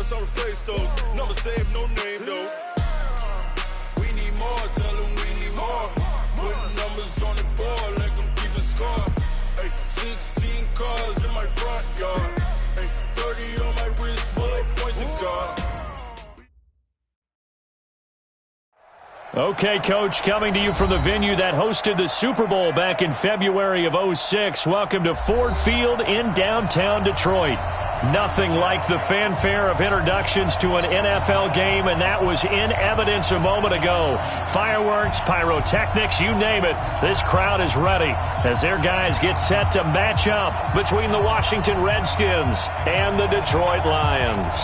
plus I'll replace those. Number save, no name though. We need more, tell them we need more. Putting numbers on the board, let them keep the score. Ay, 16 cars in my front yard. Ay, 30 on my wrist, bullet points to God. Okay, Coach, coming to you from the venue that hosted the Super Bowl back in February of '06. Welcome to Ford Field in downtown Detroit. Nothing like the fanfare of introductions to an NFL game, and that was in evidence a moment ago. Fireworks, pyrotechnics, you name it. This crowd is ready as their guys get set to match up between the Washington Redskins and the Detroit Lions.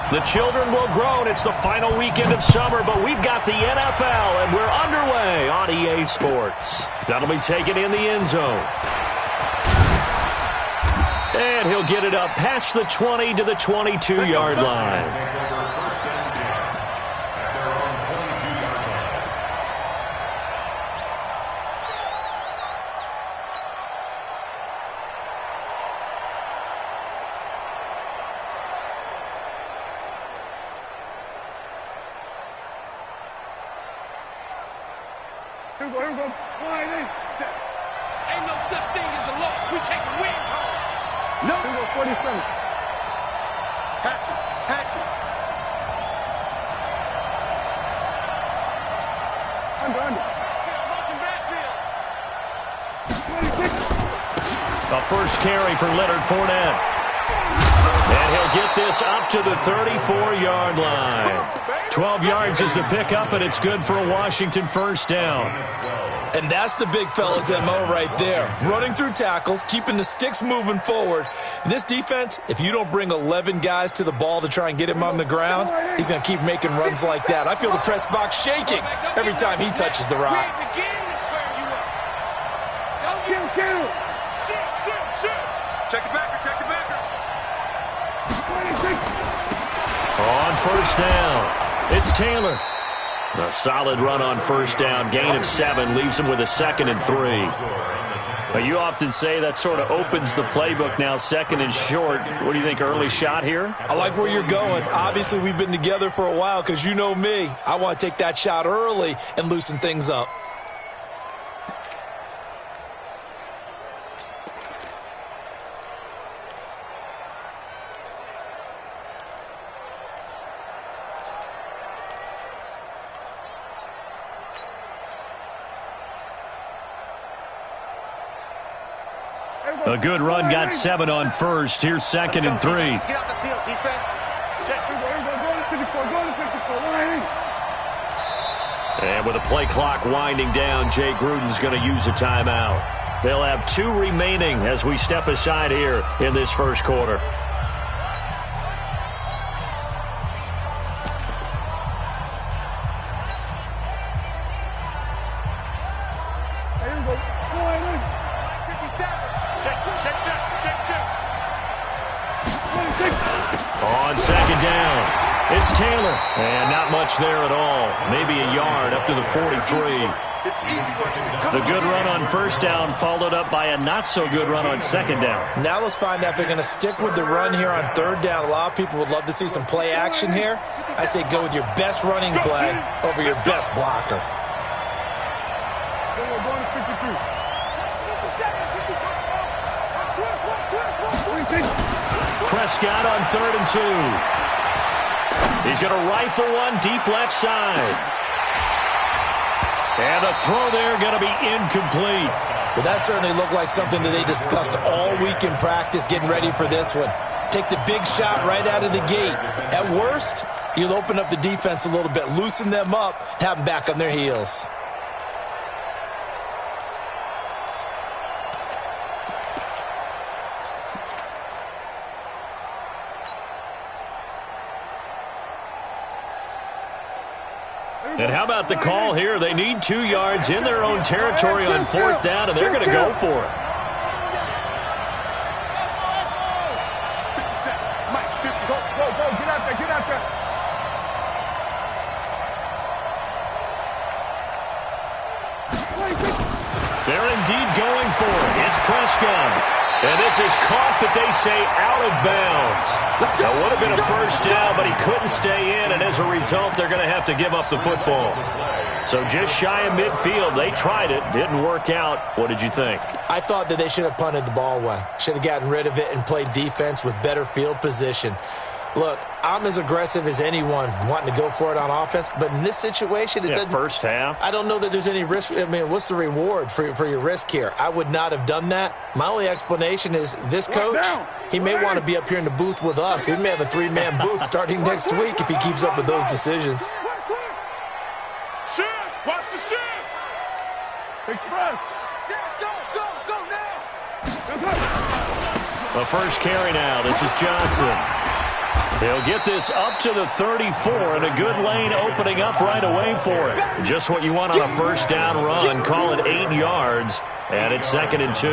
The children will groan. It's the final weekend of summer, but we've got the NFL, and we're underway on EA Sports. That'll be taken in the end zone. And he'll get it up past the 20 to the 22-yard line. Here we go. Line in. Set. Ain't no such thing as a loss. We take a win home. No. Here we go, 47. Hatchet. Under. Motion backfield. A first carry for Leonard Fournette. And he'll get this up to the 34-yard line. 12 yards is the pickup, and it's good for a Washington first down. And that's the big fella's MO right there. Running through tackles, keeping the sticks moving forward. This defense, if you don't bring 11 guys to the ball to try and get him on the ground, he's going to keep making runs like that. I feel the press box shaking every time he touches the rock. Check it back. On first down, it's Taylor. A solid run on first down. Gain of 7 leaves him with a 2nd and 3. But you often say that sort of opens the playbook now, 2nd and short. What do you think, early shot here? I like where you're going. Obviously, we've been together for a while because you know me. I want to take that shot early and loosen things up. A good run got 7 on first. Here's 2nd and 3. Get out the field, defense. Check. Go to 54. And with the play clock winding down, Jay Gruden's going to use a timeout. They'll have 2 remaining as we step aside here in this first quarter. On second down, it's Taylor. And not much there at all. Maybe a yard up to the 43. The good run on first down followed up by a not-so-good run on second down. Now let's find out if they're going to stick with the run here on third down. A lot of people would love to see some play action here. I say go with your best running play over your best blocker. Prescott on 3rd and 2. He's going to rifle one deep left side. And the throw there going to be incomplete. Well, that certainly looked like something that they discussed all week in practice getting ready for this one. Take the big shot right out of the gate. At worst, you'll open up the defense a little bit, loosen them up, have them back on their heels. And how about the call here? They need 2 yards in their own territory on 4th down, and they're going to go for it. Go, get out there. indeed going for it. It's Prescott. And this is caught that they say out of bounds. That would have been a first down, but he couldn't stay in, and as a result, they're going to have to give up the football. So just shy of midfield. They tried it. Didn't work out. What did you think? I thought that they should have punted the ball away. Should have gotten rid of it and played defense with better field position. Look, I'm as aggressive as anyone wanting to go for it on offense, but in this situation, it doesn't. First half. I don't know that there's any risk. I mean, what's the reward for your risk here? I would not have done that. My only explanation is this coach, he may want to be up here in the booth with us. We may have a three-man booth starting next week if he keeps up with those decisions. Shift! Watch the shift! Express! Go now! The first carry now. This is Johnson. He'll get this up to the 34, and a good lane opening up right away for it. Just what you want on a first down run. Call it 8 yards, and it's 2nd and 2.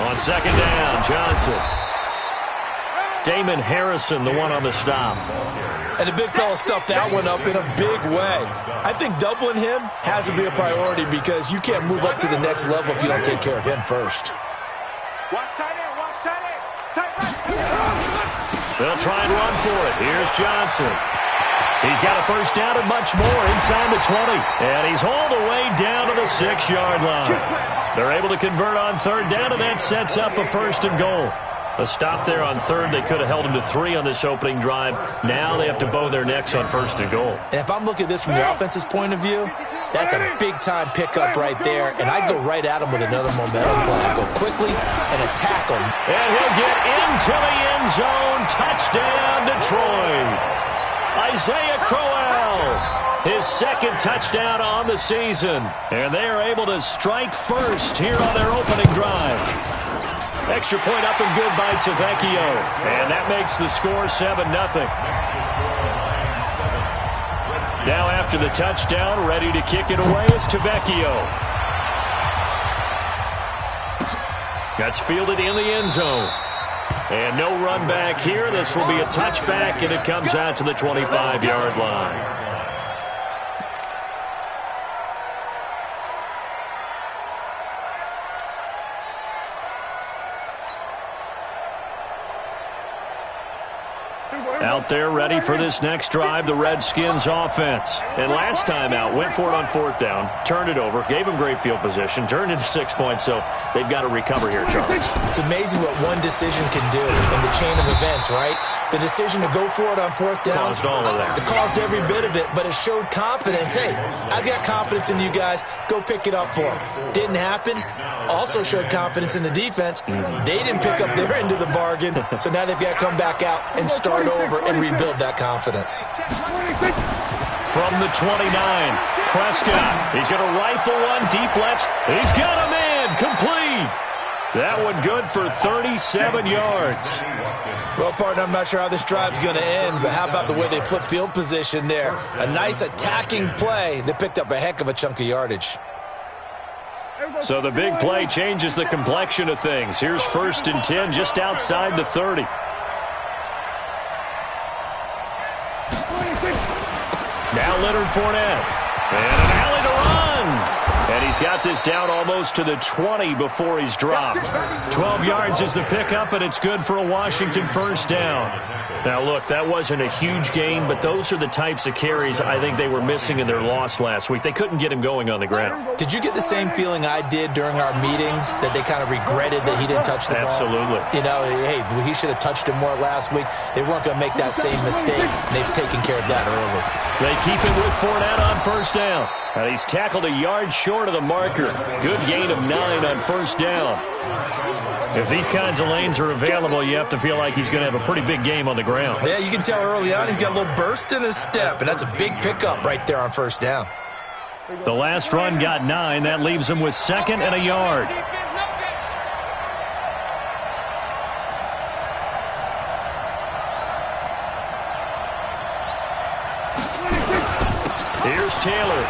On 2nd down, Johnson. Damon Harrison, the one on the stop. And the big fella stuffed that one up in a big way. I think doubling him has to be a priority because you can't move up to the next level if you don't take care of him first. Watch tight end, watch tight end. Tight right. They'll try and run for it. Here's Johnson. He's got a first down and much more inside the 20. And he's all the way down to the 6-yard line. They're able to convert on 3rd down, and that sets up a 1st and goal. A stop there on 3rd. They could have held him to 3 on this opening drive. Now they have to bow their necks on 1st and goal. And if I'm looking at this from the offense's point of view, that's a big-time pickup right there. And I go right at him with another momentum play. I go quickly and attack him. And he'll get into the end zone. Touchdown, Detroit. Isaiah Crowell, his 2nd touchdown on the season. And they are able to strike first here on their opening drive. Extra point up and good by Tavecchio. And that makes the score 7-0. Now after the touchdown, ready to kick it away is Tavecchio. That's fielded in the end zone. And no run back here. This will be a touchback, and it comes out to the 25-yard line. Out there ready for this next drive, the Redskins offense. And last time out, went for it on 4th down, turned it over, gave them great field position, turned into 6 points, so they've got to recover here, Charles. It's amazing what one decision can do in the chain of events, right? The decision to go for it on 4th down. Caused all of that. It caused every bit of it, but it showed confidence. Hey, I've got confidence in you guys. Go pick it up for them. Didn't happen. Also showed confidence in the defense. They didn't pick up their end of the bargain, so now they've got to come back out and start over and rebuild that confidence. From the 29, Prescott. He's going to rifle one deep left. He's got a man complete. That one good for 37 yards. Well, partner, I'm not sure how this drive's going to end, but how about the way they flip field position there? A nice attacking play. They picked up a heck of a chunk of yardage. So the big play changes the complexion of things. Here's 1st and 10 just outside the 30. Now Leonard Fournette. And an alley to run. And he's got this down almost to the 20 before he's dropped. 12 yards is the pickup, and it's good for a Washington first down. Now, look, that wasn't a huge gain, but those are the types of carries I think they were missing in their loss last week. They couldn't get him going on the ground. Did you get the same feeling I did during our meetings, that they kind of regretted that he didn't touch the ball? Absolutely. You know, hey, he should have touched him more last week. They weren't going to make that same mistake, and they've taken care of that early. They keep it with Fournette on first down. And he's tackled a yard short of the marker. Good gain of 9 on first down. If these kinds of lanes are available, you have to feel like he's going to have a pretty big game on the ground. Yeah, you can tell early on he's got a little burst in his step, and that's a big pickup right there on first down. The last run got 9. That leaves him with 2nd and a yard. Here's Taylor.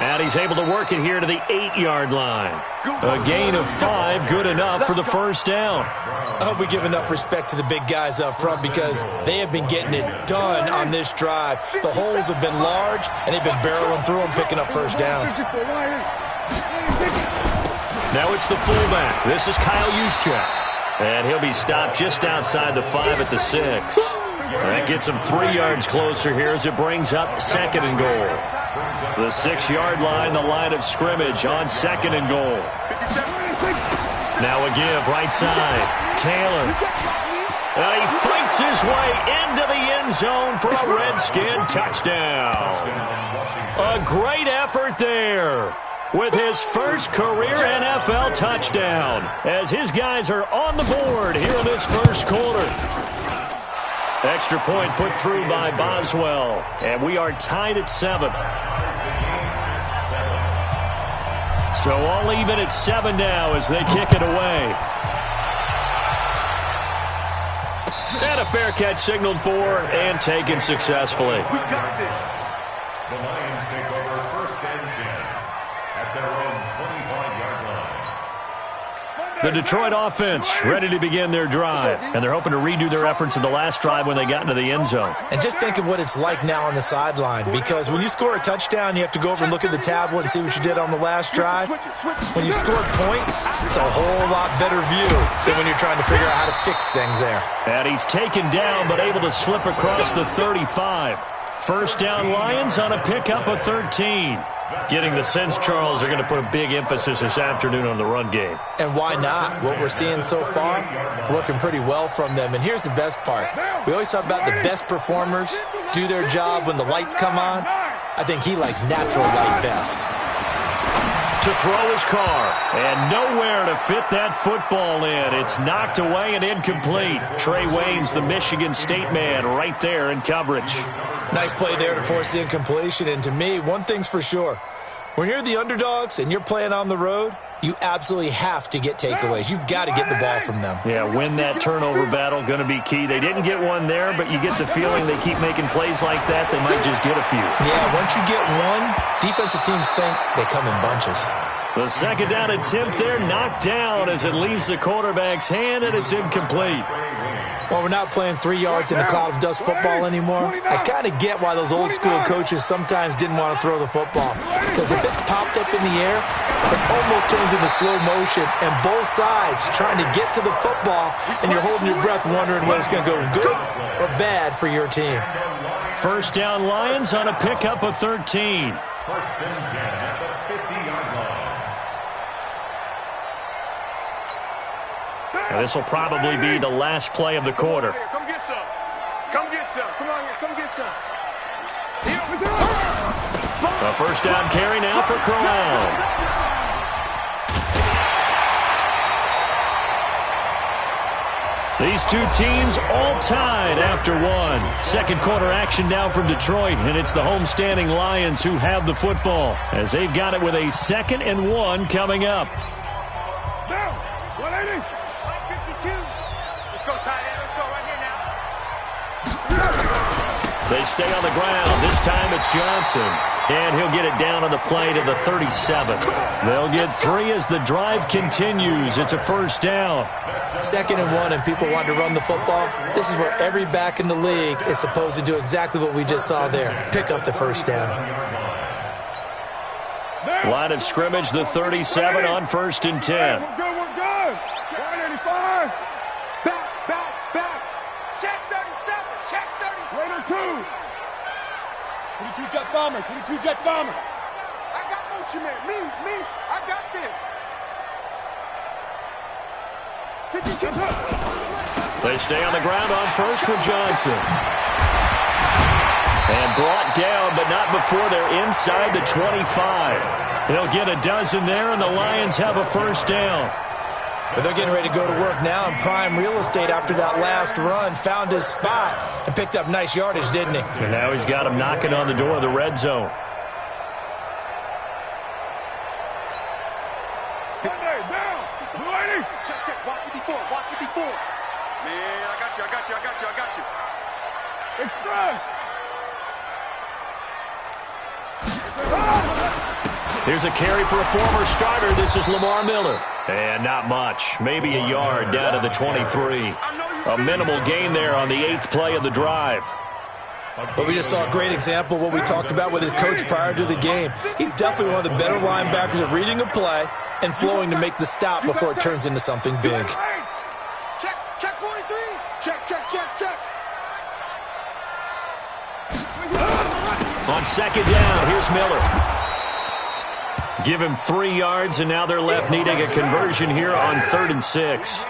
And he's able to work it here to the 8-yard line. A gain of 5, good enough for the first down. I hope we give enough respect to the big guys up front because they have been getting it done on this drive. The holes have been large, and they've been barreling through them, picking up first downs. Now it's the fullback. This is Kyle Juszczyk. And he'll be stopped just outside the 5 at the 6. That gets him 3 yards closer here as it brings up 2nd and goal. The 6-yard line, the line of scrimmage on 2nd and goal. Now a give, right side. Taylor. And he fights his way into the end zone for a Redskin touchdown. A great effort there with his first career NFL touchdown as his guys are on the board here in this first quarter. Extra point put through by Boswell, and we are tied at 7. So all even at 7 now as they kick it away. And a fair catch signaled for and taken successfully. We got this. The Lions take over 1st and 10 at their own 25-yard line. The Detroit offense ready to begin their drive, and they're hoping to redo their efforts in the last drive when they got into the end zone. And just think of what it's like now on the sideline, because when you score a touchdown, you have to go over and look at the tablet and see what you did on the last drive. When you scored points, it's a whole lot better view than when you're trying to figure out how to fix things there. And he's taken down but able to slip across the 35. First down Lions on a pickup of 13. Getting the sense, Charles, they're going to put a big emphasis this afternoon on the run game. And why not? What we're seeing so far, it's working pretty well from them. And here's the best part. We always talk about the best performers do their job when the lights come on. I think he likes natural light best. To throw his car, and nowhere to fit that football in. It's knocked away and incomplete. Trey Waynes, the Michigan State man, right there in coverage. Nice play there to force the incompletion. And to me, one thing's for sure. When you're the underdogs and you're playing on the road, you absolutely have to get takeaways. You've got to get the ball from them. Yeah, win that turnover battle, going to be key. They didn't get one there, but you get the feeling they keep making plays like that, they might just get a few. Yeah, once you get one, defensive teams think they come in bunches. The second down attempt there knocked down as it leaves the quarterback's hand, and it's incomplete. Well, we're not playing 3 yards in a cloud of dust football anymore. I kind of get why those old school coaches sometimes didn't want to throw the football. Because if it's popped up in the air, it almost turns into slow motion. And both sides trying to get to the football, and you're holding your breath wondering whether it's going to go good or bad for your team. First down Lions on a pickup of 13. 1st and 10 at the 50-yard line. Now, this will probably be the last play of the quarter. Come get some. Come get some. Come on here. Come get some. A first down carry now for Corral. These two teams all tied after one. Second quarter action now from Detroit, and it's the homestanding Lions who have the football as they've got it with a 2nd and 1 coming up. Down. 180. 52. Let's go, Tyler. Let's go right here now. They stay on the ground. This time it's Johnson. And he'll get it down on the play to the 37. They'll get 3 as the drive continues. It's a first down. 2nd and 1 and people want to run the football. This is where every back in the league is supposed to do exactly what we just saw there. Pick up the first down. Line of scrimmage, the 37 on 1st and 10. We're good. 185. Back. Check 37. Check 37. Later 2. 22 jet bomber. 22 jet bomber. I got motion, man. Me. I got this. 52. They stay on the ground on first with Johnson. And brought down, but not before they're inside the 25. They'll get a dozen there, and the Lions have a first down. But they're getting ready to go to work now in prime real estate after that last run. Found his spot and picked up nice yardage, didn't he? And now he's got him knocking on the door of the red zone. Down. 280. Check. Walk 54. Man, I got you. Express. Here's a carry for a former starter. This is Lamar Miller. And not much. Maybe a yard down to the 23. A minimal gain there on the 8th play of the drive. But we just saw a great example of what we talked about with his coach prior to the game. He's definitely one of the better linebackers at reading a play and flowing to make the stop before it turns into something big. Check 43. Check. On second down, here's Miller. Give him 3 yards, and now they're left needing a conversion here on 3rd and 6.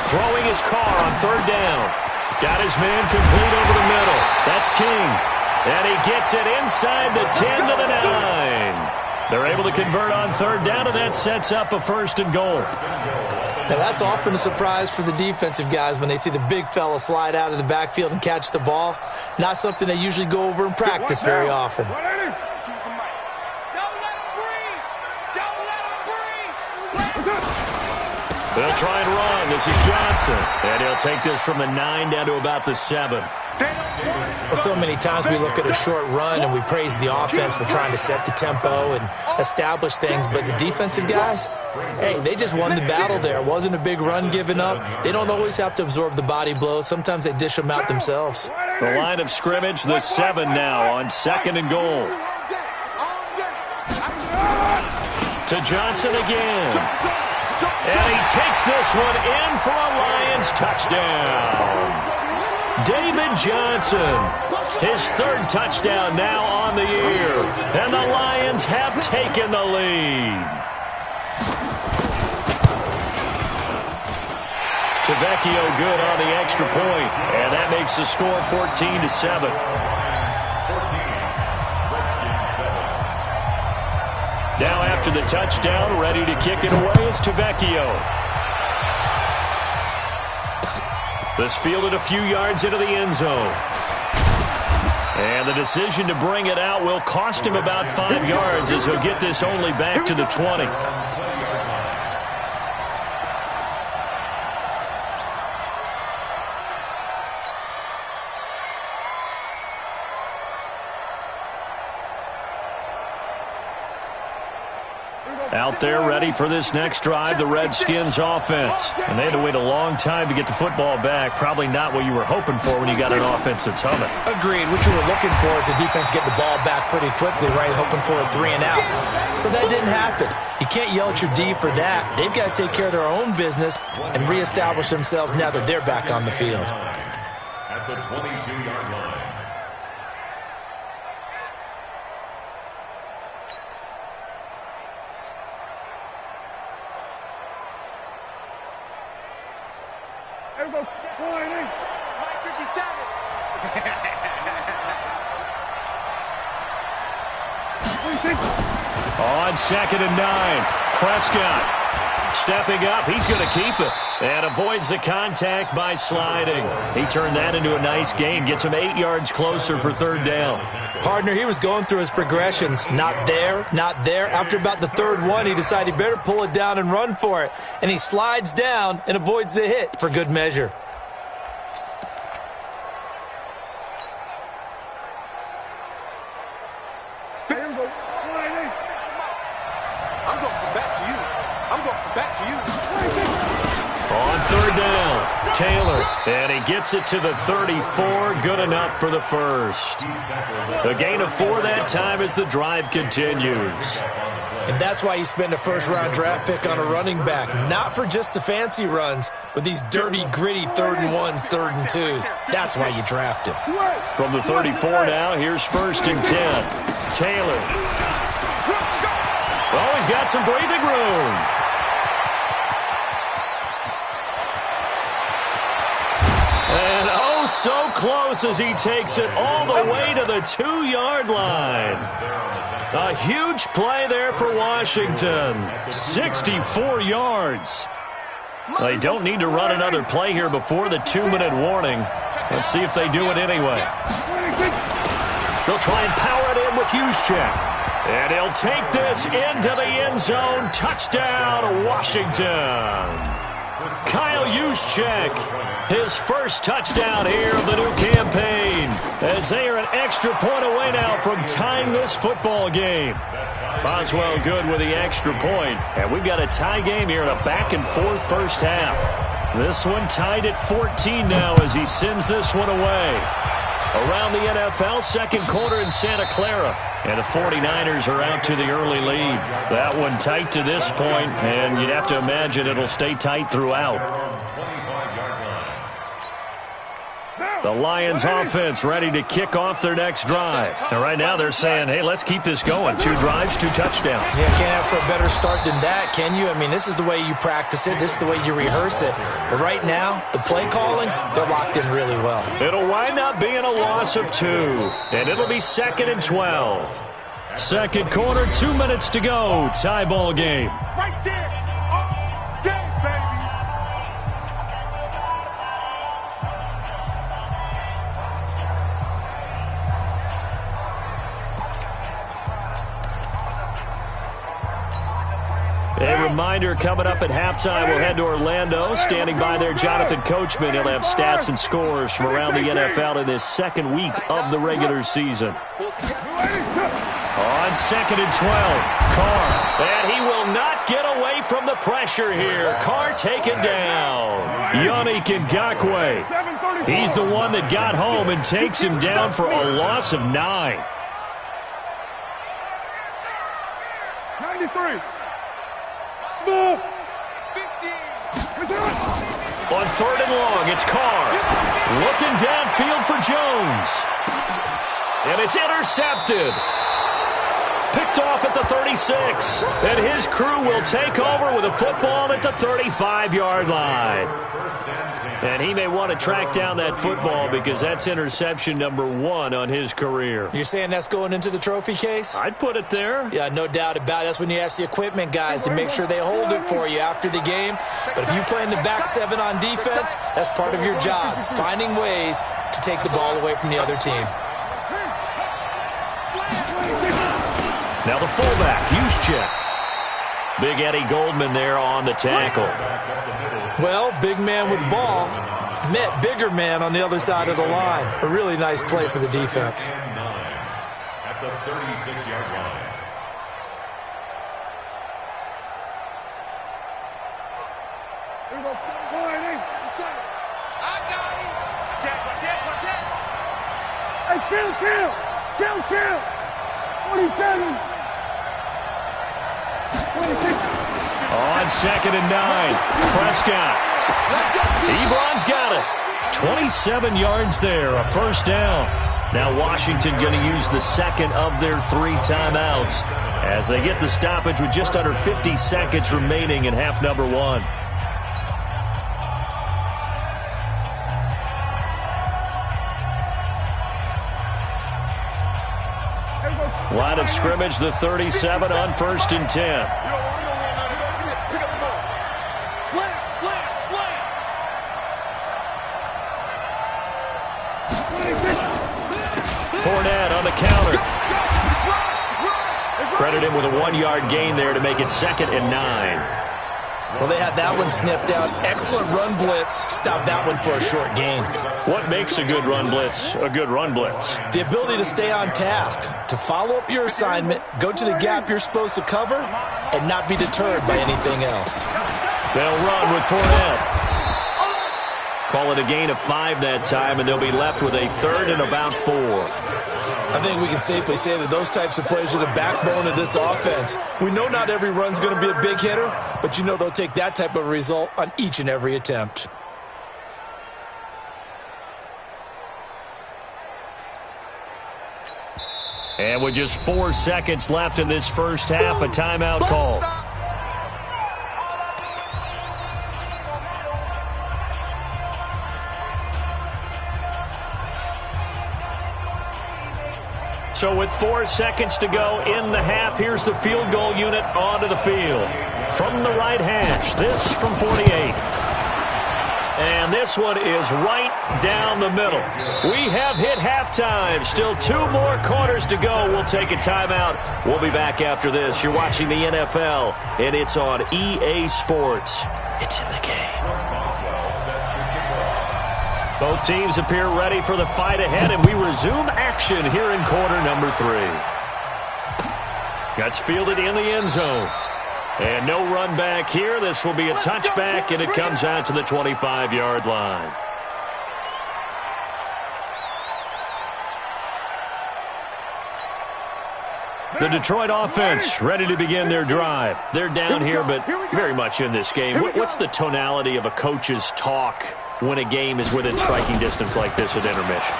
Throwing his car on 3rd down. Got his man complete over the middle. That's King. And he gets it inside the 10 to the 9. They're able to convert on 3rd down, and that sets up a 1st and goal. Now, that's often a surprise for the defensive guys when they see the big fella slide out of the backfield and catch the ball. Not something they usually go over in practice very often. They'll try and run. This is Johnson. And he'll take this from the 9 down to about the 7. Well, so many times we look at a short run and we praise the offense for trying to set the tempo and establish things, but the defensive guys, hey, they just won the battle there. It wasn't a big run given up. They don't always have to absorb the body blows. Sometimes they dish them out themselves. The line of scrimmage, the 7 now on 2nd and goal. To Johnson again. And he takes this one in for a Lions touchdown. David Johnson, his 3rd touchdown now on the year. And the Lions have taken the lead. Tavecchio good on the extra point. And that makes the score 14-7. Now after the touchdown, ready to kick it away is Tavecchio. This fielded a few yards into the end zone. And the decision to bring it out will cost him about 5 yards as he'll get this only back to the 20. Out there ready for this next drive, the Redskins offense. And they had to wait a long time to get the football back. Probably not what you were hoping for when you got an offense that's humming. Agreed. What you were looking for is the defense get the ball back pretty quickly, right? Hoping for a 3 and out. So that didn't happen. You can't yell at your D for that. They've got to take care of their own business and reestablish themselves now that they're back on the field. At the 22-yard line. There we go. 57. On 2nd and 9, Prescott stepping up. He's going to keep it and avoids the contact by sliding. He turned that into a nice gain. Gets him 8 yards closer for 3rd down. Partner, he was going through his progressions. Not there, not there. After about the 3rd one, he decided he better pull it down and run for it. And he slides down and avoids the hit for good measure. On 3rd down, Taylor, and he gets it to the 34, good enough for the 1st. A gain of 4 that time as the drive continues. And that's why you spend a 1st-round draft pick on a running back. Not for just the fancy runs, but these dirty, gritty 3rd and 1s, 3rd and 2s. That's why you draft him. From the 34 now, here's 1st and 10. Taylor. Oh, he's got some breathing room. And oh, so close as he takes it all the way to the 2-yard line. A huge play there for Washington. 64 yards. They don't need to run another play here before the 2-minute warning. Let's see if they do it anyway. They'll try and power it in with Juszczyk. And he'll take this into the end zone. Touchdown, Washington. Kyle Juszczyk his first touchdown here of the new campaign, as they are an extra point away now from tying this football game. Boswell good with the extra point, and we've got a tie game here in a back-and-forth first half. This one tied at 14 now as he sends this one away. Around the NFL, second quarter in Santa Clara, and the 49ers are out to the early lead. That one tight to this point, and you'd have to imagine it'll stay tight throughout. The Lions offense ready to kick off their next drive. And right now they're saying, hey, let's keep this going. 2 drives, 2 touchdowns. Yeah, can't ask for a better start than that, can you? I mean, this is the way you practice it. This is the way you rehearse it. But right now, the play calling, they're locked in really well. It'll wind up being a loss of 2. And it'll be 2nd and 12. Second quarter, 2 minutes to go. Tie ball game. Right there. Oh, dance, baby. A reminder coming up at halftime, we'll head to Orlando. Standing by there, Jonathan Coachman. He'll have stats and scores from around the NFL in this second week of the regular season. On 2nd and 12, Carr. And he will not get away from the pressure here. Carr taken down. Yannick Ngakoue. He's the one that got home and takes him down for a loss of 9. 93. Small. 15. On 3rd and long, it's Carr. Looking downfield for Jones. And it's intercepted. Picked off at the 36. And his crew will take over with a football at the 35-yard line. And he may want to track down that football because that's interception number 1 on his career. You're saying that's going into the trophy case? I'd put it there. Yeah, no doubt about it. That's when you ask the equipment guys to make sure they hold it for you after the game. But if you play in the back 7 on defense, that's part of your job, finding ways to take the ball away from the other team. Now the fullback, Juszczyk. Big Eddie Goldman there on the tackle. Well, big man with the ball met bigger man on the other side of the line. A really nice play for the defense. At the 36-yard line. Here we go. I got him. Hey, kill. 27. 26. On 2nd and 9, Prescott. Ebron's got it. 27 yards there, a first down. Now Washington going to use the second of their 3 timeouts as they get the stoppage with just under 50 seconds remaining in half number 1. Line of scrimmage, the 37 on 1st and 10. Fournette on the counter. Credit him with a 1-yard gain there to make it 2nd and 9. Well, they had that one sniffed out. Excellent run blitz. Stopped that one for a short gain. What makes a good run blitz a good run blitz? The ability to stay on task, to follow up your assignment, go to the gap you're supposed to cover, and not be deterred by anything else. They'll run with Fournette. Call it a gain of 5 that time, and they'll be left with a 3rd and about 4. I think we can safely say that those types of plays are the backbone of this offense. We know not every run's going to be a big hitter, but you know they'll take that type of result on each and every attempt. And with just 4 seconds left in this first half, a timeout call. So with 4 seconds to go in the half, here's the field goal unit onto the field. From the right hash, this from 48. And this one is right down the middle. We have hit halftime. Still 2 more quarters to go. We'll take a timeout. We'll be back after this. You're watching the NFL, and it's on EA Sports. It's in the game. Both teams appear ready for the fight ahead, and we resume action here in quarter number 3. That's fielded in the end zone. And no run back here. This will be a touchback, and it comes out to the 25-yard line. The Detroit offense ready to begin their drive. They're down here, but very much in this game. What's the tonality of a coach's talk when a game is within striking distance like this at intermission?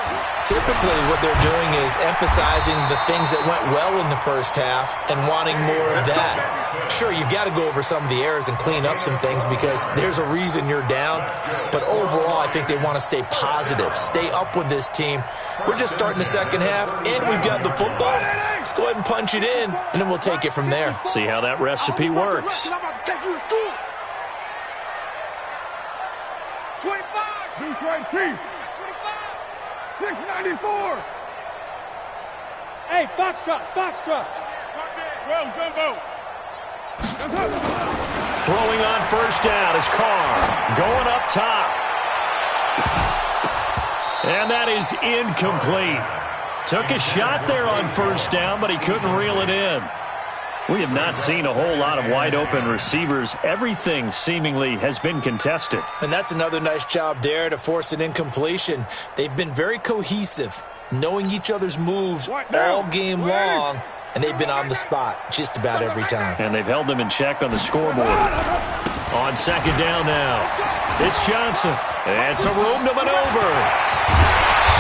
Typically, what they're doing is emphasizing the things that went well in the first half and wanting more of that. Sure, you've got to go over some of the errors and clean up some things because there's a reason you're down. But overall, I think they want to stay positive, stay up with this team. We're just starting the second half, and we've got the football. Let's go ahead and punch it in, and then we'll take it from there. See how that recipe works. 25. Zeus right, Chief. 694. Hey, Foxtrot. Go. Throwing on first down is Carr. Going up top. And that is incomplete. Took a shot there on first down, but he couldn't reel it in. We have not seen a whole lot of wide-open receivers. Everything seemingly has been contested. And that's another nice job there to force an incompletion. They've been very cohesive, knowing each other's moves all game long, and they've been on the spot just about every time. And they've held them in check on the scoreboard. On second down now, it's Johnson. And some room to maneuver.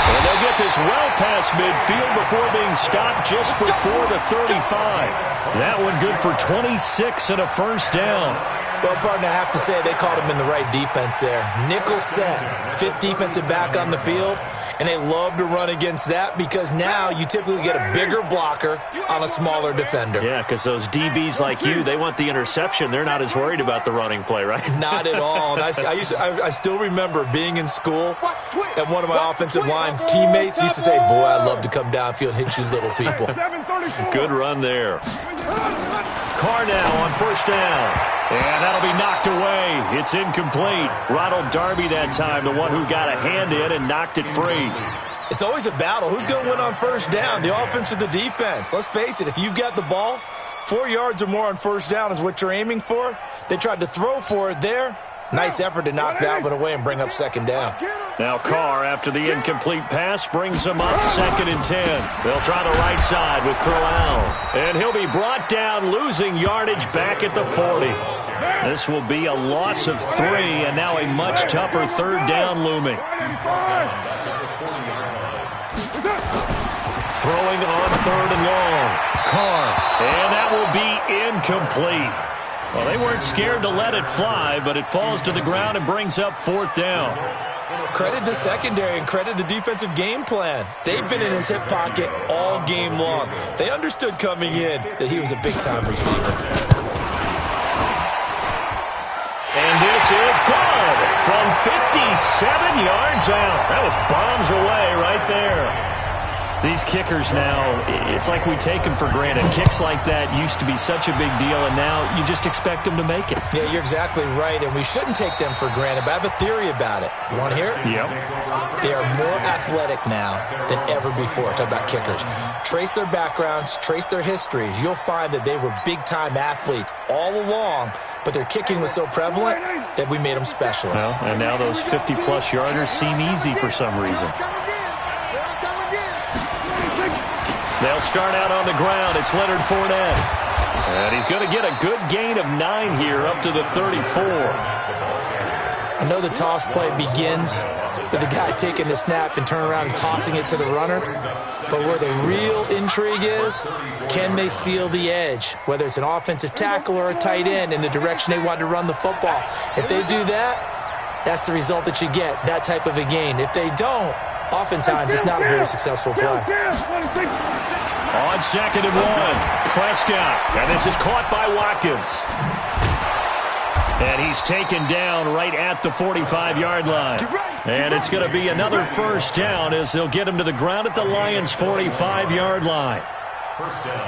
And they'll get this well past midfield before being stopped just before the 35. That one good for 26 and a first down. Well, partner, I have to say they called him in the right defense there. Nickel set, fifth defensive back on the field, and they love to run against that because now you typically get a bigger blocker on a smaller defender. Yeah, because those DBs like you, they want the interception. They're not as worried about the running play, right? Not at all. And I still remember being in school, and one of my offensive line teammates used to say, boy, I'd love to come downfield and hit you little people. Good run there. Carr now on first down. And that'll be knocked away. It's incomplete. Ronald Darby that time, the one who got a hand in and knocked it free. It's always a battle. Who's going to win on first down, the offense or the defense? Let's face it, if you've got the ball, 4 yards or more on first down is what you're aiming for. They tried to throw for it there. Nice effort to knock that one away and bring up second down. Now Carr, after the incomplete pass, brings him up 2nd and 10. They'll try the right side with Corral. And he'll be brought down, losing yardage back at the 40. This will be a loss of 3, and now a much tougher third down looming. Throwing on 3rd and long. Carr. And that will be incomplete. Well, they weren't scared to let it fly, but it falls to the ground and brings up 4th down. Credit the secondary and credit the defensive game plan. They've been in his hip pocket all game long. They understood coming in that he was a big-time receiver. And this is good from 57 yards out. That was bombs away right there. These kickers now, it's like we take them for granted. Kicks like that used to be such a big deal, and now you just expect them to make it. Yeah, you're exactly right, and we shouldn't take them for granted, but I have a theory about it. You want to hear it? Yep. They are more athletic now than ever before. Talk about kickers. Trace their backgrounds, trace their histories. You'll find that they were big-time athletes all along, but their kicking was so prevalent that we made them specialists. Well, and now those 50-plus yarders seem easy for some reason. They'll start out on the ground. It's Leonard Fournette. And he's going to get a good gain of 9 here up to the 34. I know the toss play begins with the guy taking the snap and turning around and tossing it to the runner. But where the real intrigue is, can they seal the edge? Whether it's an offensive tackle or a tight end in the direction they want to run the football. If they do that, that's the result that you get, that type of a gain. If they don't, oftentimes it's not a very successful play. On 2nd and 1, Prescott. And this is caught by Watkins. And he's taken down right at the 45-yard line. And it's going to be another first down as they'll get him to the ground at the Lions' 45-yard line.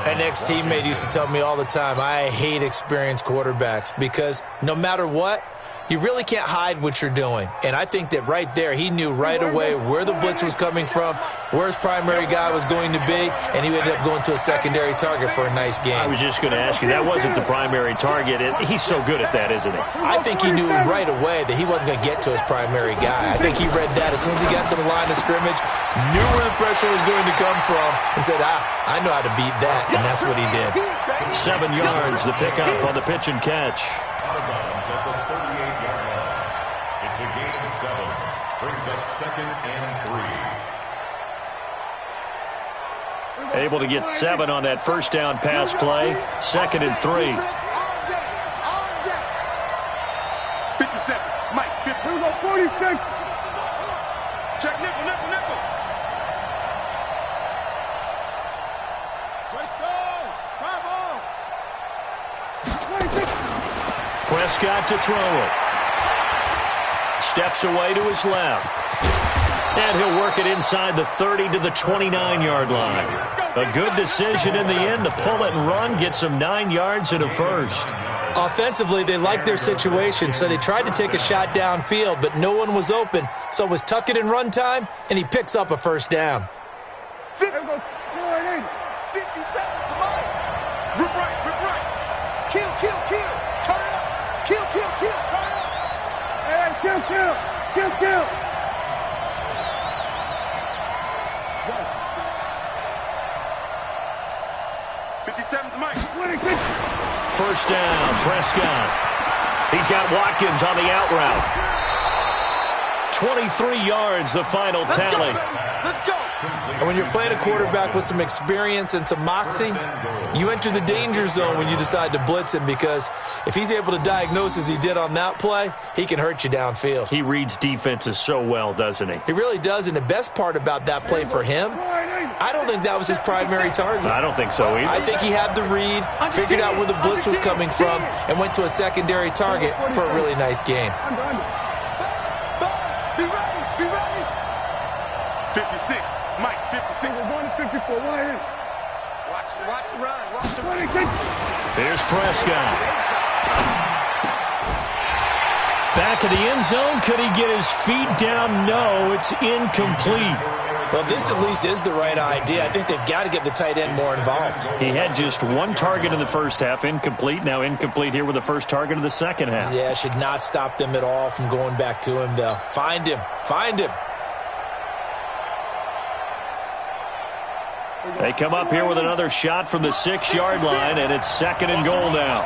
An ex-teammate used to tell me all the time, I hate experienced quarterbacks because no matter what, You really can't hide what you're doing. And I think that right there, he knew right away where the blitz was coming from, where his primary guy was going to be, and he ended up going to a secondary target for a nice game. I was just going to ask you, that wasn't the primary target. He's so good at that, isn't he? I think he knew right away that he wasn't going to get to his primary guy. I think he read that as soon as he got to the line of scrimmage, knew where the pressure was going to come from, and said, I know how to beat that, and that's what he did. 7 yards, the pickup on the pitch and catch. Out of bounds at the 38-yard line. It's a gain of 7. Brings up 2nd and 3. Able to get 7 on that first down pass play. 2nd and 3. 57. Mike, 50. 46. Check nickel, nickel, nickel. Prescott to throw it. Steps away to his left. And he'll work it inside the 30 to the 29-yard line. A good decision in the end to pull it and run, get some 9 yards and a first. Offensively, they liked their situation, so they tried to take a shot downfield, but no one was open. So it was tuck it and run time, and he picks up a first down. 57 to Mike. Rip right. Kill, kill, kill. Turn it up. Kill, kill, kill. Turn it up. Hey, kill. 57 to Mike. 26. First down, Prescott. He's got Watkins on the out route. 23 yards, the final tally. Let's go. And when you're playing a quarterback with some experience and some moxie, you enter the danger zone when you decide to blitz him, because if he's able to diagnose as he did on that play, he can hurt you downfield. He reads defenses so well, doesn't he? He really does, and the best part about that play for him, I don't think that was his primary target. I don't think so either. I think he had the read, figured out where the blitz was coming from, and went to a secondary target for a really nice gain. Be ready. 56. Mike, 56. We're going to 54. Watch the run. Watch the 26. Here's Prescott. Back of the end zone. Could he get his feet down? No, it's incomplete. Well, this at least is the right idea. I think they've got to get the tight end more involved. He had just 1 target in the first half, incomplete. Now incomplete here with the first target of the second half. Yeah, should not stop them at all from going back to him, though. Find him. They come up here with another shot from the 6-yard line, and it's 2nd and goal now.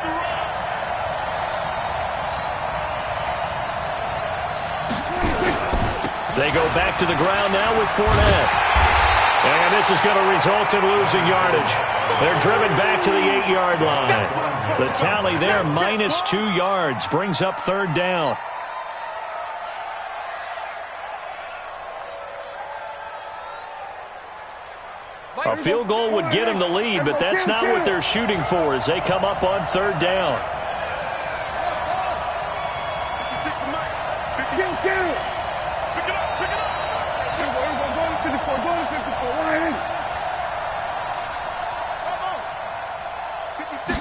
They go back to the ground now with Fournette. And this is going to result in losing yardage. They're driven back to the 8-yard line. The tally there, -2 yards, brings up 3rd down. A field goal would get him the lead, but that's not what they're shooting for as they come up on 3rd down. Kill. Pick it up. Go to 54. Why ain't?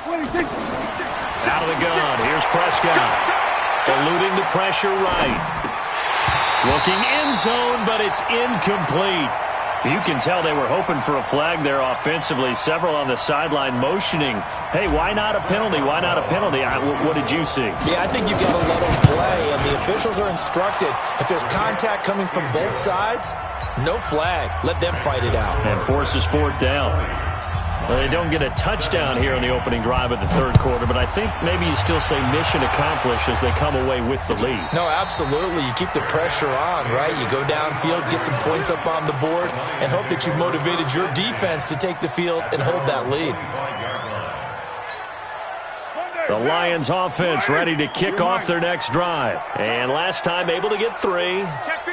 26. Out of the gun. Here's Prescott. Eluding the pressure right. Looking end zone, but it's incomplete. You can tell they were hoping for a flag there offensively. Several on the sideline motioning, hey, why not a penalty? Why not a penalty? What did you see? Yeah, I think you've got to let them play, and the officials are instructed. If there's contact coming from both sides, no flag. Let them fight it out. And forces 4th down. Well, they don't get a touchdown here on the opening drive of the 3rd quarter, but I think maybe you still say mission accomplished as they come away with the lead. No, absolutely. You keep the pressure on, right? You go downfield, get some points up on the board, and hope that you motivated your defense to take the field and hold that lead. The Lions offense ready to kick off their next drive. And last time able to get 3.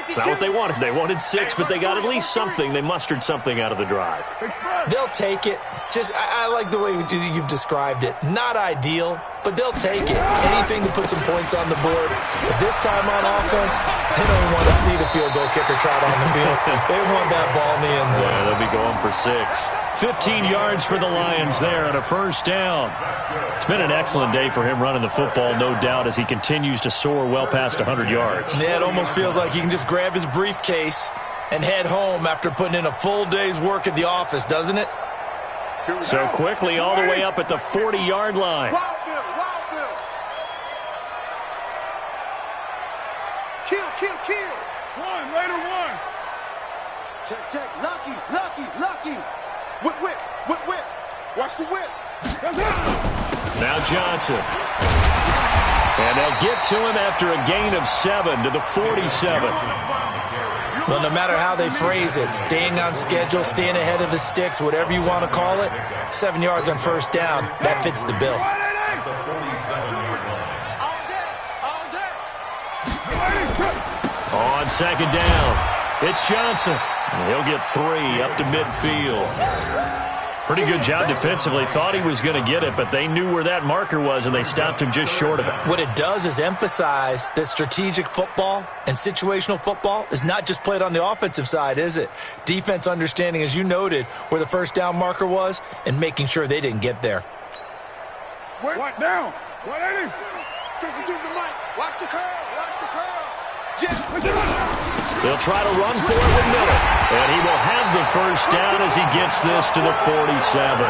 It's not what they wanted. They wanted 6, but they got at least something. They mustered something out of the drive. They'll take it. I like the way you've described it. Not ideal, but they'll take it. Anything to put some points on the board. But this time on offense, they don't even want to see the field goal kicker trot on the field. They want that ball in the end zone. Yeah, they'll be going for 6. 15 yards for the Lions there on a first down. It's been an excellent day for him running the football, no doubt, as he continues to soar well past 100 yards. Yeah, it almost feels like he can just grab his briefcase and head home after putting in a full day's work at the office, doesn't it? So quickly all the way up at the 40-yard line. Wild Bill, Wild Bill. Kill, kill, kill. One, later one. Check, check. Lucky, lucky, lucky. Whip, whip, whip, whip. Watch the whip. Now Johnson. And they'll get to him after a gain of 7 to the 47. Well, no matter how they phrase it, staying on schedule, staying ahead of the sticks, whatever you want to call it, 7 yards on first down, that fits the bill. On second down, it's Johnson. He'll get 3 up to midfield. Pretty good job defensively. Thought he was going to get it, but they knew where that marker was, and they stopped him just short of it. What it does is emphasize that strategic football and situational football is not just played on the offensive side, is it? Defense understanding, as you noted, where the first down marker was and making sure they didn't get there. What down? 180. Use the mic. Watch the curl. Watch the curls. They'll try to run for it with Miller. And he will have the first down as he gets this to the 47.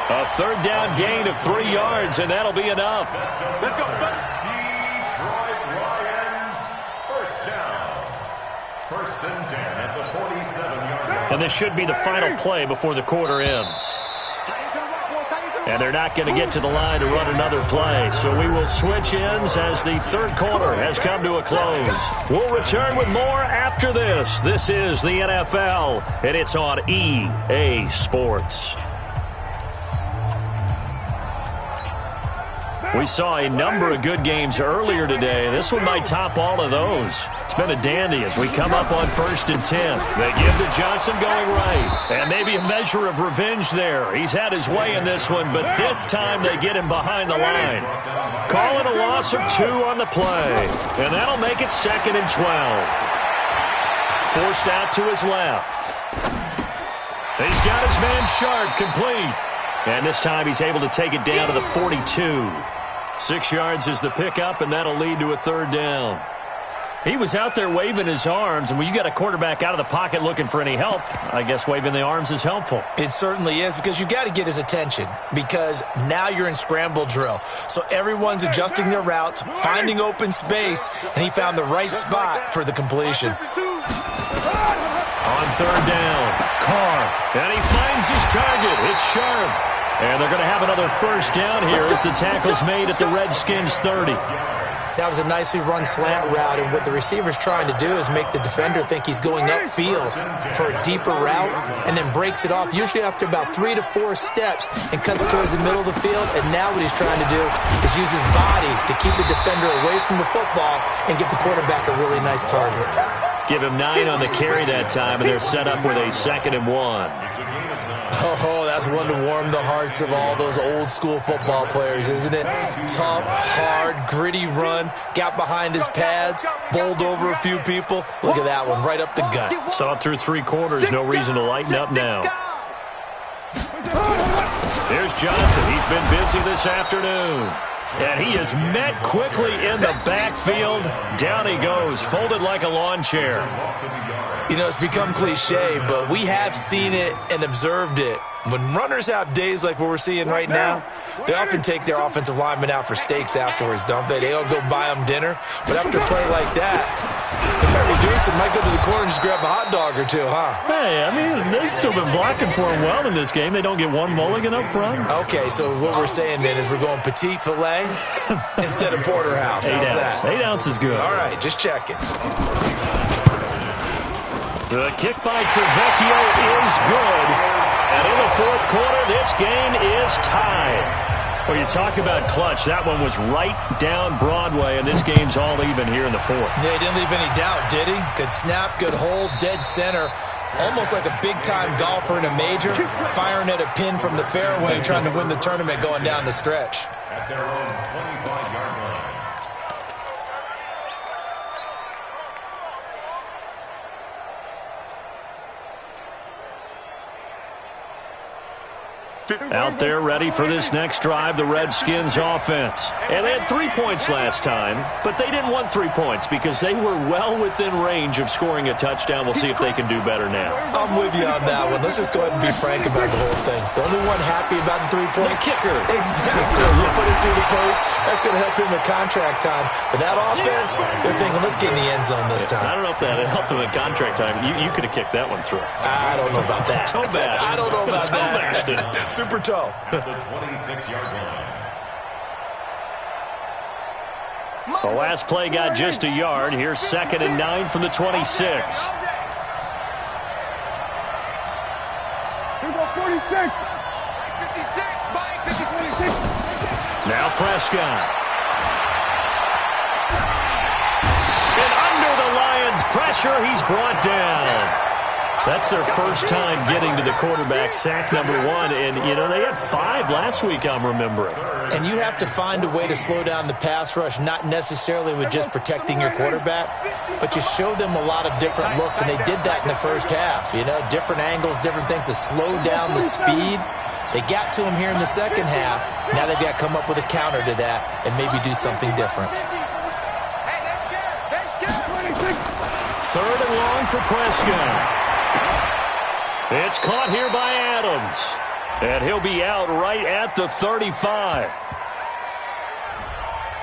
A third down gain of 3 yards, and that'll be enough. Let's go, buddy. Detroit Lions, first down. First and 10 at the 47-yard line. And this should be the final play before the quarter ends. And they're not going to get to the line to run another play. So we will switch ends as the third quarter has come to a close. We'll return with more after this. This is the NFL, and it's on EA Sports. We saw a number of good games earlier today. This one might top all of those. It's been a dandy as we come up on 1st and 10. They give to Johnson going right. And maybe a measure of revenge there. He's had his way in this one, but this time they get him behind the line. Calling a loss of 2 on the play. And that'll make it 2nd and 12. Forced out to his left. He's got his man Sharp complete. And this time he's able to take it down to the 42. 6 yards is the pickup, and that'll lead to a third down. He was out there waving his arms, and when you got a quarterback out of the pocket looking for any help, I guess waving the arms is helpful. It certainly is, because you got to get his attention, because now you're in scramble drill. So everyone's adjusting their routes, finding open space, and he found the right spot for the completion. On third down, Carr, and he finds his target. It's Sharp. And they're going to have another first down here as the tackle's made at the Redskins' 30. That was a nicely run slant route, and what the receiver's trying to do is make the defender think he's going upfield for a deeper route, and then breaks it off, usually after about 3 to 4 steps, and cuts towards the middle of the field. And now what he's trying to do is use his body to keep the defender away from the football and give the quarterback a really nice target. Give him 9 on the carry that time, and they're set up with a 2nd and 1. Oh, that's one to warm the hearts of all those old-school football players, isn't it? Tough, hard, gritty run, got behind his pads, bowled over a few people. Look at that one, right up the gut. Saw it through 3 quarters, no reason to lighten up now. Here's Johnson. He's been busy this afternoon. And he is met quickly in the backfield. Down he goes, folded like a lawn chair. You know, it's become cliche, but we have seen it and observed it. When runners have days like what we're seeing right now, they often take their offensive linemen out for steaks afterwards, don't they? They all go buy them dinner. But after a play like that, they might reduce it, might go to the corner and just grab a hot dog or 2, huh? Hey, I mean, they've still been blocking for him well in this game. They don't get one mulligan up front. Okay, so what we're saying then is we're going petite filet instead of porterhouse. 8 ounce. 8 ounce is good. All right, just checking. The kick by Tavecchio is good. And in the fourth quarter, this game is tied. Well, you talk about clutch. That one was right down Broadway, and this game's all even here in the fourth. Yeah, he didn't leave any doubt, did he? Good snap, good hold, dead center. Almost like a big-time golfer in a major, firing at a pin from the fairway, trying to win the tournament going down the stretch. At their own 25-yard line. Out there ready for this next drive, the Redskins offense. And they had 3 points last time, but they didn't want 3 points because they were well within range of scoring a touchdown. We'll see if they can do better now. I'm with you on that one. Let's just go ahead and be frank about the whole thing. The only one happy about the 3-point kicker. Exactly. You put it through the post. That's going to help him in contract time. But that offense, they're thinking, let's get in the end zone this time. I don't know if that helped him in contract time. You could have kicked that one through. I don't know about that. Toe bash. I don't know about that. Bashed it. Super toe. At the 26-yard line. The last play got just a yard. Here's 2nd and 9 from the 26. Here we go, 46. 56, Mike, 56. Now Prescott. And under the Lions' pressure, he's brought down. That's their first time getting to the quarterback, sack number 1. And, you know, they had 5 last week, I'm remembering. And you have to find a way to slow down the pass rush, not necessarily with just protecting your quarterback, but you show them a lot of different looks, and they did that in the first half. You know, different angles, different things to slow down the speed. They got to him here in the second half. Now they've got to come up with a counter to that and maybe do something different. 3rd and long for Prescott. It's caught here by Adams. And he'll be out right at the 35.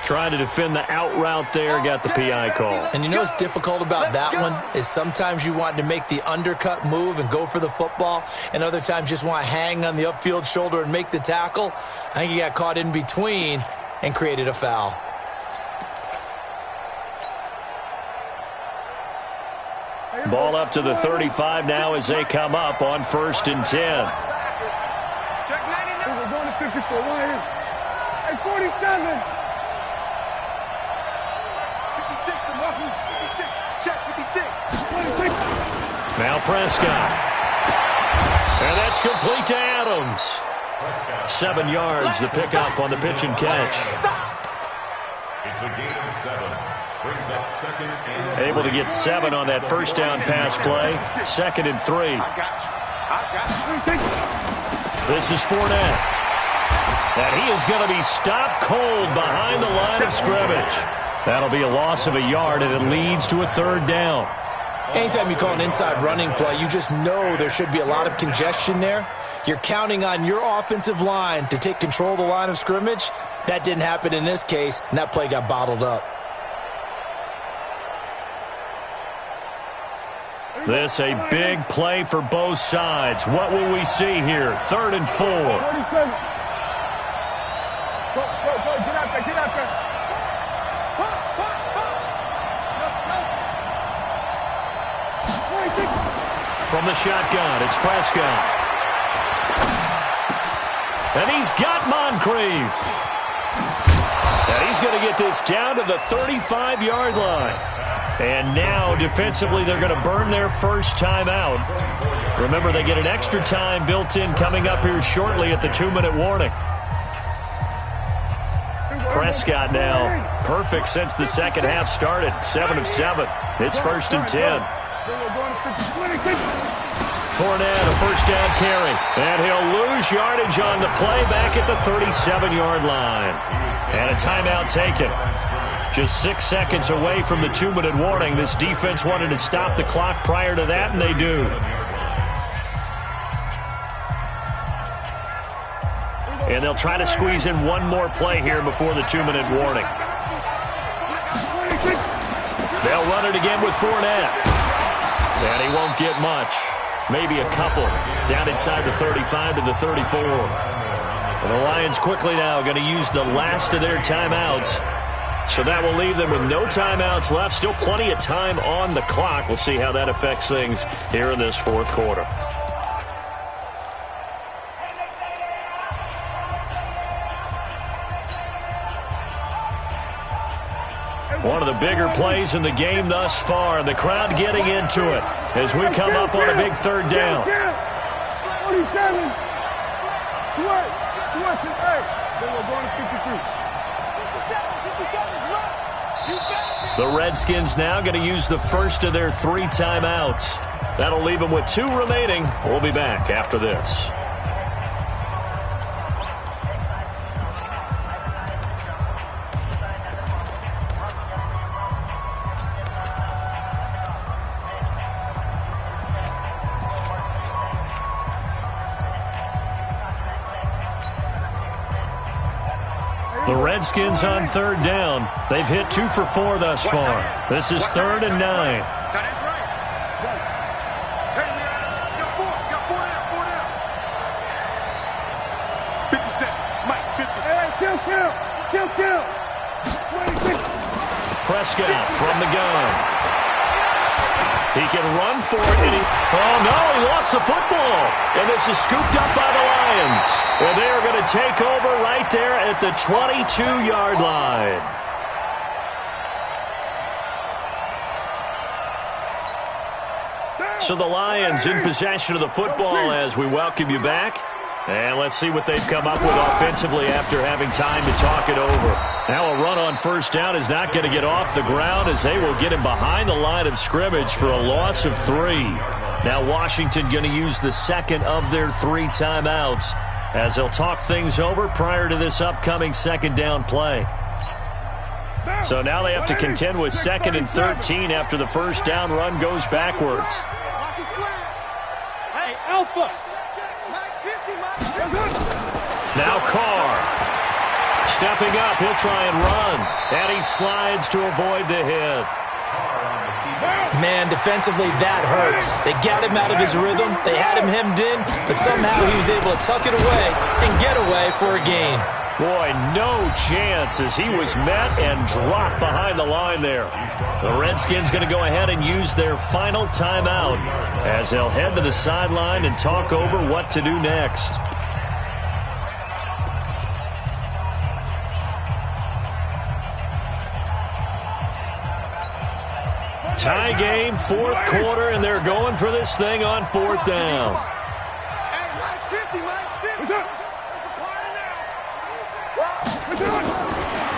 Trying to defend the out route there, got the PI call. And you know what's difficult about that one is sometimes you want to make the undercut move and go for the football, and other times just want to hang on the upfield shoulder and make the tackle. I think he got caught in between and created a foul. Ball up to the 35 now as they come up on 1st and 10. Check 99. We're going to 54. Right here. Hey, 47. 56 to Russell. 56. Check 56. 26. Now Prescott. And that's complete to Adams. 7 yards, the pickup on the pitch and catch. It's a gain of 7. Brings up 2nd and Able to get 7 on that first down pass play. 2nd and 3. This is Fournette. And he is going to be stopped cold behind the line of scrimmage. That'll be a loss of a yard, and it leads to a 3rd down. Anytime you call an inside running play, you just know there should be a lot of congestion there. You're counting on your offensive line to take control of the line of scrimmage. That didn't happen in this case, and that play got bottled up. This a big play for both sides. What will we see here? 3rd and 4. 47. Go, get out there, get out there. From the shotgun, it's Prescott. And he's got Moncrief. And he's going to get this down to the 35-yard line. And now, defensively, they're going to burn their first timeout. Remember, they get an extra time built in coming up here shortly at the 2-minute warning. Prescott now, perfect since the second half started. 7 of 7. It's 1st and 10. Fournette, a first down carry. And he'll lose yardage on the play back at the 37-yard line. And a timeout taken. Just 6 seconds away from the 2-minute warning. This defense wanted to stop the clock prior to that, and they do. And they'll try to squeeze in one more play here before the 2-minute warning. They'll run it again with Fournette. And he won't get much. Maybe a couple. Down inside the 35 to the 34. And the Lions quickly now going to use the last of their timeouts. So that will leave them with no timeouts left. Still plenty of time on the clock. We'll see how that affects things here in this 4th quarter. One of the bigger plays in the game thus far, and the crowd getting into it as we come up on a big 3rd down. 47. Sweat. Hey, then we're going to 53. The Redskins now going to use the first of their 3 timeouts. That'll leave them with 2 remaining. We'll be back after this. The Redskins on third down. They've hit 2 for 4 thus far. This is 3rd and 9. Tight end's right. Hey, man, you got 4 down. 50 cents. Mike, 50 cents. Hey, kill. 26. Prescott from the gun. He can run for it. And he lost the football. And this is scooped up by the Lions. And they are going to take over right there at the 22-yard line. So the Lions in possession of the football as we welcome you back. And let's see what they've come up with offensively after having time to talk it over. Now a run on first down is not going to get off the ground as they will get him behind the line of scrimmage for a loss of 3. Now Washington going to use the second of their 3 timeouts as they'll talk things over prior to this upcoming second down play. So now they have to contend with 2nd and 13 after the first down run goes backwards. Watch his flag. Hey, Alpha. Now Carr. Stepping up, he'll try and run. And he slides to avoid the hit. Man, defensively, that hurts. They got him out of his rhythm. They had him hemmed in, but somehow he was able to tuck it away and get away for a gain. Boy, no chance as he was met and dropped behind the line there. The Redskins going to go ahead and use their final timeout as they'll head to the sideline and talk over what to do next. Tie game, 4th quarter, and they're going for this thing on 4th down. Hey, Mike's 50.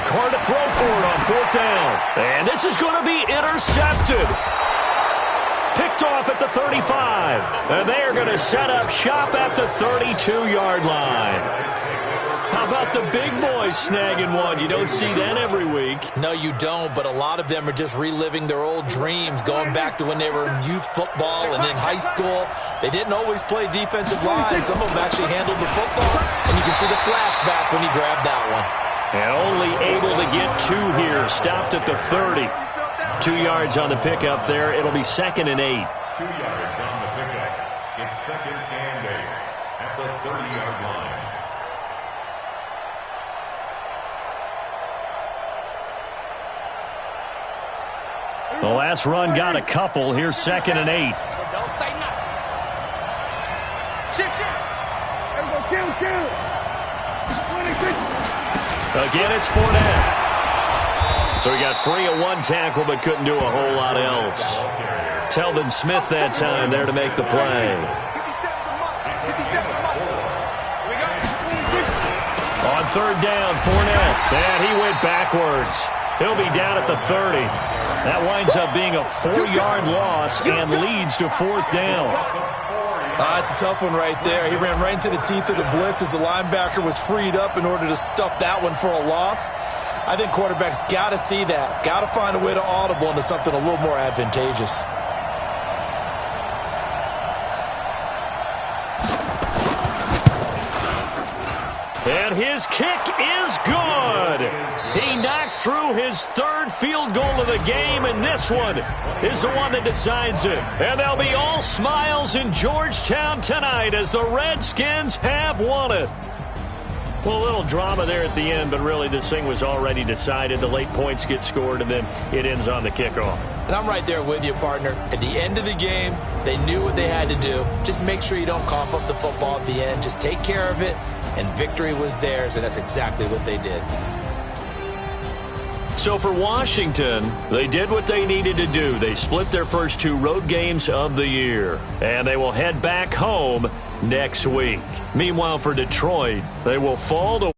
Carr to throw for it on 4th down. And this is going to be intercepted. Picked off at the 35. And they are going to set up shop at the 32-yard line. How about the big boys snagging one? You don't see that every week. No, you don't, but a lot of them are just reliving their old dreams, going back to when they were in youth football and in high school. They didn't always play defensive line. Some of them actually handled the football, and you can see the flashback when he grabbed that one. And only able to get 2 here. Stopped at the 30. 2 yards on the pickup there. It'll be 2nd and 8. 2 yards on the pickup. It's 2nd and 8 at the 30-yard line. The last run got a couple. Here's 2nd and 8. Don't say nothing. Shit. There we go. Kill. 26. Again, it's Fournette. So he got free of 1 tackle but couldn't do a whole lot else. Telvin Smith that time there to make the play. On 3rd down, Fournette. And he went backwards. He'll be down at the 30. That winds up being a 4-yard loss and leads to 4th down. It's a tough one right there. He ran right into the teeth of the blitz as the linebacker was freed up in order to stuff that one for a loss. I think quarterbacks got to see that. Got to find a way to audible into something a little more advantageous. And his kick is good. He knocks through his 3rd field goal of the game, and this one is the one that decides it. And they'll be all smiles in Georgetown tonight as the Redskins have won it. Well, a little drama there at the end, but really this thing was already decided. The late points get scored, and then it ends on the kickoff. And I'm right there with you, partner. At the end of the game, they knew what they had to do. Just make sure you don't cough up the football at the end. Just take care of it, and victory was theirs, and that's exactly what they did. So for Washington, they did what they needed to do. They split their first 2 road games of the year, and they will head back home next week. Meanwhile, for Detroit, they will fall to